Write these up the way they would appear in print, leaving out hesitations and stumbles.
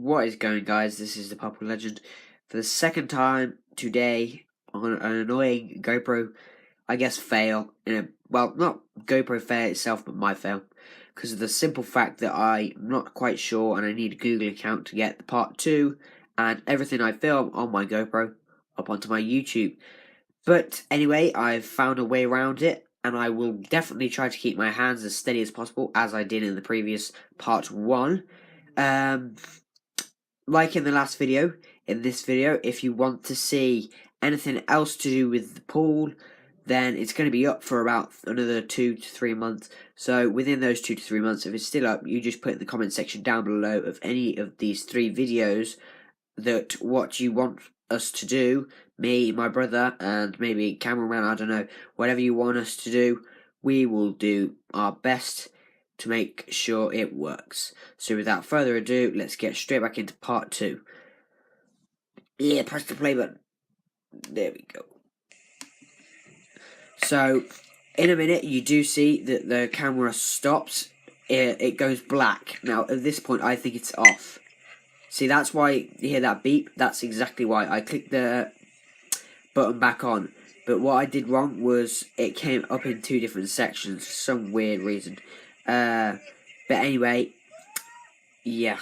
What is going, guys? This is the Purple Legend for the second time today on an annoying GoPro, I guess, fail. Well, not GoPro fail itself, but my fail. Because of the simple fact that I'm not quite sure and I need a Google account to get the part 2 and everything I film on my GoPro up onto my YouTube. But anyway, I've found a way around it, and I will definitely try to keep my hands as steady as possible, as I did in the previous part 1. Like in the last video, in this video, if you want to see anything else to do with the pool, then it's going to be up for about another 2 to 3 months. So within those 2 to 3 months, if it's still up, you just put in the comment section down below of any of these 3 videos that what you want us to do, me, my brother, and maybe cameraman, I don't know, whatever you want us to do, we will do our best to make sure it works. So without further ado, let's get straight back into part 2. Yeah, press the play button. There we go. So, in a minute, you do see that the camera stops. It goes black. Now, at this point, I think it's off. See, that's why you hear that beep. That's exactly why. I clicked the button back on. But what I did wrong was it came up in 2 different sections for some weird reason. But anyway, yeah.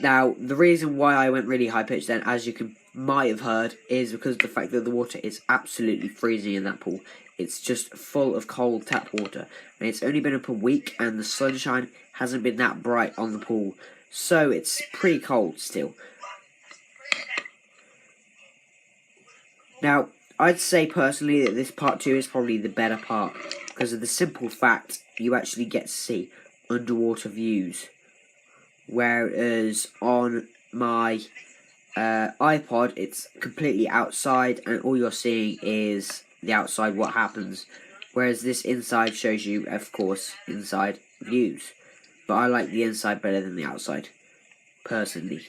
Now, the reason why I went really high pitched then, as you might have heard, is because of the fact that the water is absolutely freezing in that pool. It's just full of cold tap water, and it's only been up a week, and the sunshine hasn't been that bright on the pool, so it's pretty cold still. Now, I'd say personally that this part 2 is probably the better part, because of the simple fact you actually get to see underwater views. Whereas on my iPod, it's completely outside, and all you're seeing is the outside, what happens. Whereas this inside shows you, of course, inside views. But I like the inside better than the outside, personally.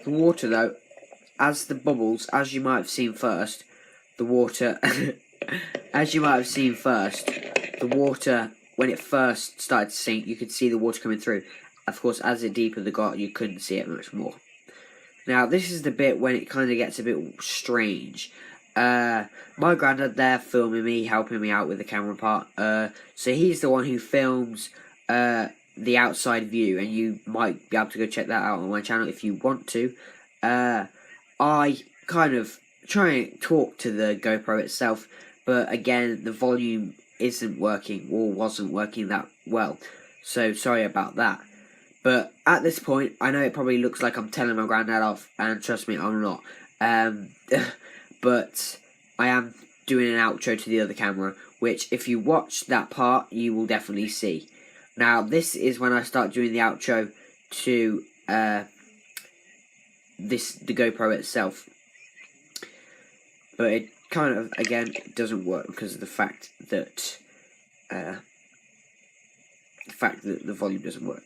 The water, though, as the bubbles, as you might have seen first, the water, when it first started to sink, you could see the water coming through. Of course, as it deeper the got, you couldn't see it much more. Now, this is the bit when it kind of gets a bit strange. My granddad there filming me, helping me out with the camera part. So he's the one who films the outside view, and you might be able to go check that out on my channel if you want to. I kind of try and talk to the GoPro itself, but again, the volume isn't working, or wasn't working that well, so sorry about that. But at this point, I know it probably looks like I'm telling my granddad off, and trust me, I'm not. But I am doing an outro to the other camera, which if you watch that part, you will definitely see. Now, this is when I start doing the outro to the GoPro itself, but it kind of again doesn't work because of the fact that the volume doesn't work.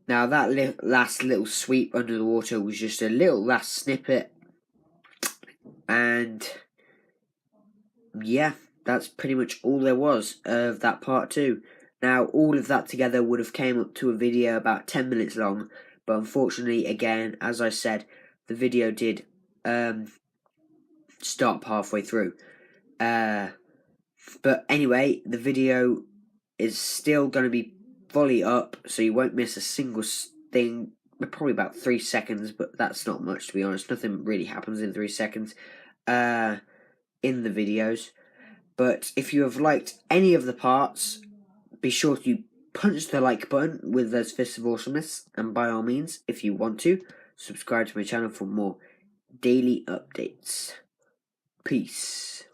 Now that last little sweep under the water was just a little last snippet, and yeah, that's pretty much all there was of that part 2. Now, all of that together would have came up to a video about 10 minutes long, but unfortunately, again, as I said, the video did stop halfway through. But anyway, the video is still going to be fully up, so you won't miss a single thing. Probably about 3 seconds, but that's not much, to be honest. Nothing really happens in 3 seconds in the videos. But if you have liked any of the parts, be sure to punch the like button with those fists of awesomeness, and by all means, if you want to, subscribe to my channel for more daily updates. Peace.